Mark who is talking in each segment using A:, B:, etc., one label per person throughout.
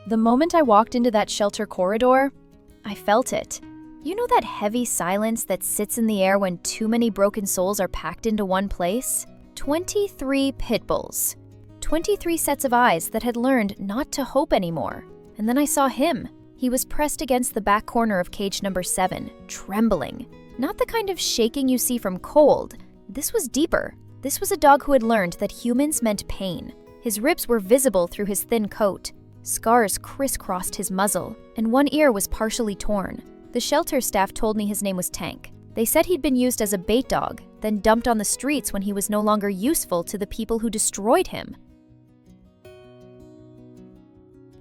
A: The moment I walked into that shelter corridor, I felt it. You know that heavy silence that sits in the air when too many broken souls are packed into one place? 23 pitbulls. 23 sets of eyes that had learned not to hope anymore. And then I saw him. He was pressed against the back corner of cage number 7, trembling. Not the kind of shaking you see from cold. This was deeper. This was a dog who had learned that humans meant pain. His ribs were visible through his thin coat. Scars crisscrossed his muzzle, and one ear was partially torn. The shelter staff told me his name was Tank. They said he'd been used as a bait dog, then dumped on the streets when he was no longer useful to the people who destroyed him.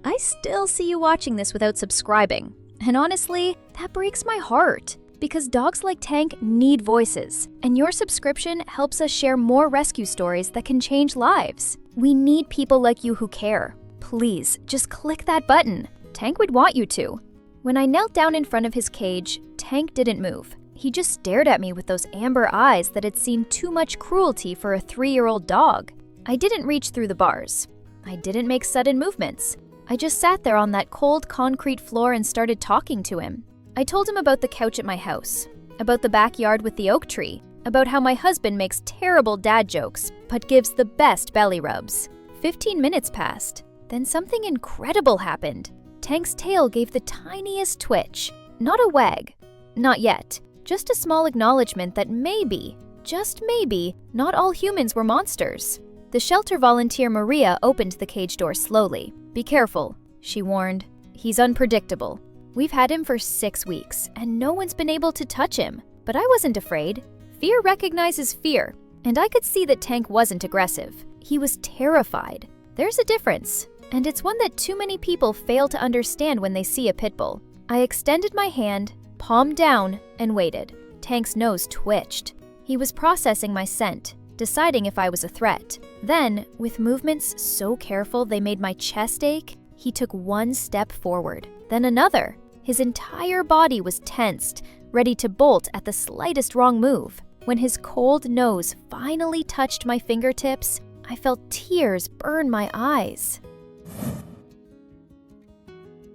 A: I still see you watching this without subscribing. And honestly, that breaks my heart. Because dogs like Tank need voices, and your subscription helps us share more rescue stories that can change lives. We need people like you who care. Please, just click that button. Tank would want you to. When I knelt down in front of his cage, Tank didn't move. He just stared at me with those amber eyes that had seen too much cruelty for a 3-year-old dog. I didn't reach through the bars. I didn't make sudden movements. I just sat there on that cold concrete floor and started talking to him. I told him about the couch at my house, about the backyard with the oak tree, about how my husband makes terrible dad jokes, but gives the best belly rubs. 15 minutes passed. Then something incredible happened. Tank's tail gave the tiniest twitch. Not a wag. Not yet. Just a small acknowledgement that maybe, just maybe, not all humans were monsters. The shelter volunteer Maria opened the cage door slowly. "Be careful," she warned. "He's unpredictable. We've had him for 6 weeks, and no one's been able to touch him." But I wasn't afraid. Fear recognizes fear, and I could see that Tank wasn't aggressive. He was terrified. There's a difference, and it's one that too many people fail to understand when they see a pit bull. I extended my hand, palm down, and waited. Tank's nose twitched. He was processing my scent, deciding if I was a threat. Then, with movements so careful they made my chest ache, he took one step forward, then another. His entire body was tensed, ready to bolt at the slightest wrong move. When his cold nose finally touched my fingertips, I felt tears burn my eyes.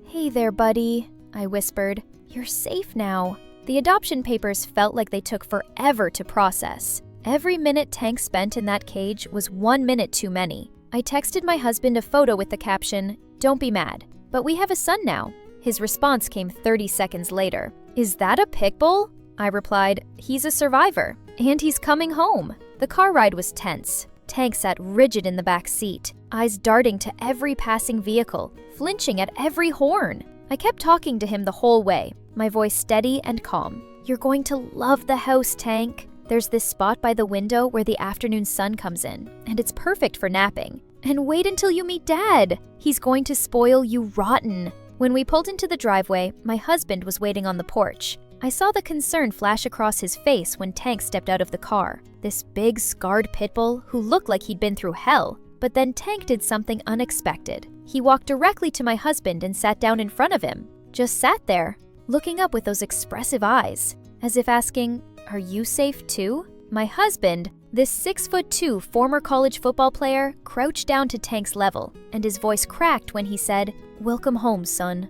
A: "Hey there, buddy," I whispered. "You're safe now." The adoption papers felt like they took forever to process. Every minute Tank spent in that cage was 1 minute too many. I texted my husband a photo with the caption, "Don't be mad, but we have a son now." His response came 30 seconds later. "Is that a pit bull?" I replied, "He's a survivor, and he's coming home." The car ride was tense. Tank sat rigid in the back seat, eyes darting to every passing vehicle, flinching at every horn. I kept talking to him the whole way, my voice steady and calm. "You're going to love the house, Tank. There's this spot by the window where the afternoon sun comes in, and it's perfect for napping. And wait until you meet Dad. He's going to spoil you rotten." When we pulled into the driveway, my husband was waiting on the porch. I saw the concern flash across his face when Tank stepped out of the car. This big, scarred pit bull who looked like he'd been through hell. But then Tank did something unexpected. He walked directly to my husband and sat down in front of him. Just sat there, looking up with those expressive eyes, as if asking, "Are you safe too?" My husband, this 6'2" former college football player, crouched down to Tank's level, and his voice cracked when he said, "Welcome home, son."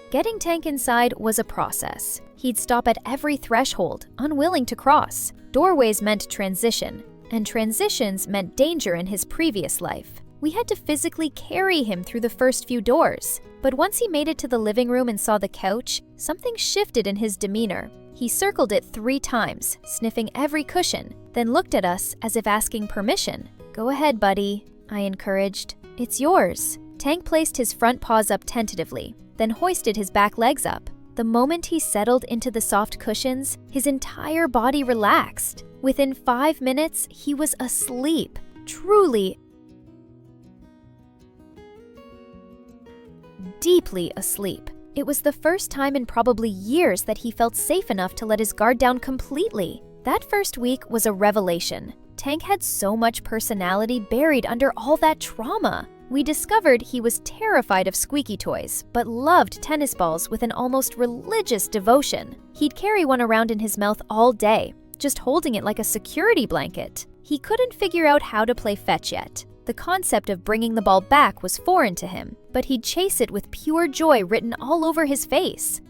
A: Getting Tank inside was a process. He'd stop at every threshold, unwilling to cross. Doorways meant transition, and transitions meant danger in his previous life. We had to physically carry him through the first few doors. But once he made it to the living room and saw the couch, something shifted in his demeanor. He circled it 3 times, sniffing every cushion, then looked at us as if asking permission. "Go ahead, buddy," I encouraged. "It's yours." Tank placed his front paws up tentatively, then hoisted his back legs up. The moment he settled into the soft cushions, his entire body relaxed. Within 5 minutes, he was asleep. Truly, deeply asleep. It was the first time in probably years that he felt safe enough to let his guard down completely. That first week was a revelation. Tank had so much personality buried under all that trauma. We discovered he was terrified of squeaky toys, but loved tennis balls with an almost religious devotion. He'd carry one around in his mouth all day, just holding it like a security blanket. He couldn't figure out how to play fetch yet, The concept of bringing the ball back was foreign to him, but he'd chase it with pure joy written all over his face.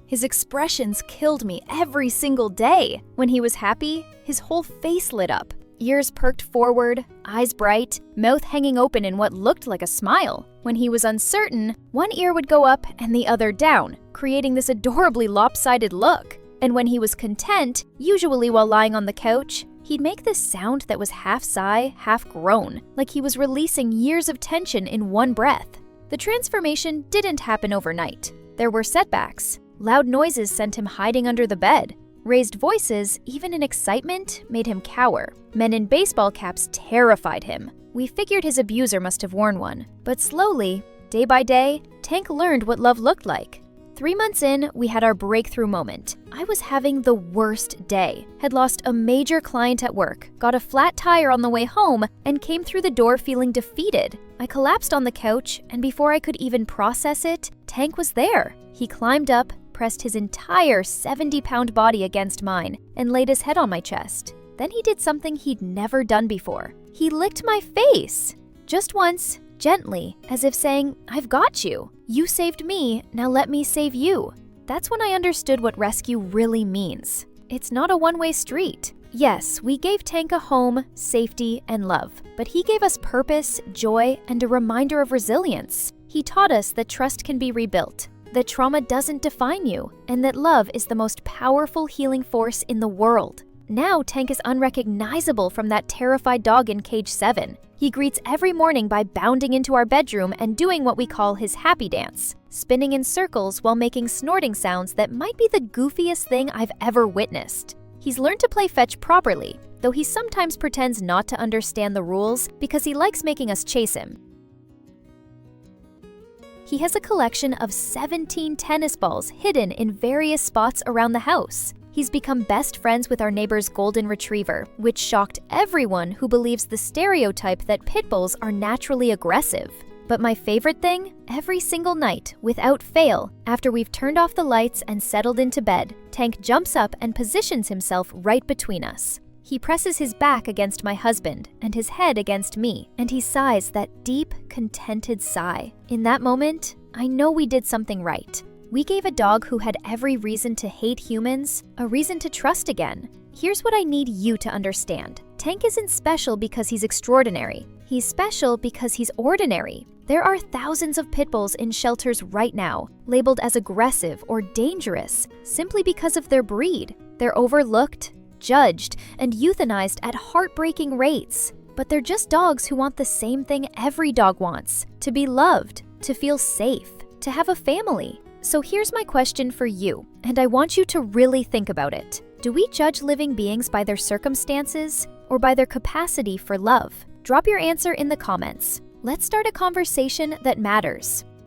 A: His expressions killed me every single day. When he was happy, his whole face lit up. Ears perked forward, eyes bright, mouth hanging open in what looked like a smile. When he was uncertain, one ear would go up and the other down, creating this adorably lopsided look. And when he was content, usually while lying on the couch, he'd make this sound that was half sigh, half groan, like he was releasing years of tension in one breath. The transformation didn't happen overnight. There were setbacks. Loud noises sent him hiding under the bed. Raised voices, even in excitement, made him cower. Men in baseball caps terrified him. We figured his abuser must have worn one. But slowly, day by day, Tank learned what love looked like. 3 months in, we had our breakthrough moment. I was having the worst day. Had lost a major client at work, got a flat tire on the way home, and came through the door feeling defeated. I collapsed on the couch, and before I could even process it, Tank was there. He climbed up, pressed his entire 70-pound body against mine, and laid his head on my chest. Then he did something he'd never done before. He licked my face. Just once, gently, as if saying, "I've got you. You saved me, now let me save you." That's when I understood what rescue really means. It's not a one-way street. Yes, we gave Tank a home, safety, and love, but he gave us purpose, joy, and a reminder of resilience. He taught us that trust can be rebuilt, that trauma doesn't define you, and that love is the most powerful healing force in the world. Now Tank is unrecognizable from that terrified dog in cage 7. He greets every morning by bounding into our bedroom and doing what we call his happy dance, spinning in circles while making snorting sounds that might be the goofiest thing I've ever witnessed. He's learned to play fetch properly, though he sometimes pretends not to understand the rules because he likes making us chase him. He has a collection of 17 tennis balls hidden in various spots around the house. He's become best friends with our neighbor's golden retriever, which shocked everyone who believes the stereotype that pitbulls are naturally aggressive. But my favorite thing? Every single night, without fail, after we've turned off the lights and settled into bed, Tank jumps up and positions himself right between us. He presses his back against my husband and his head against me, and he sighs that deep, contented sigh. In that moment, I know we did something right. We gave a dog who had every reason to hate humans a reason to trust again. Here's what I need you to understand. Tank isn't special because he's extraordinary. He's special because he's ordinary. There are thousands of pitbulls in shelters right now, labeled as aggressive or dangerous, simply because of their breed. They're overlooked, judged, and euthanized at heartbreaking rates. But they're just dogs who want the same thing every dog wants: to be loved, to feel safe, to have a family. So here's my question for you, and I want you to really think about it. Do we judge living beings by their circumstances or by their capacity for love? Drop your answer in the comments. Let's start a conversation that matters.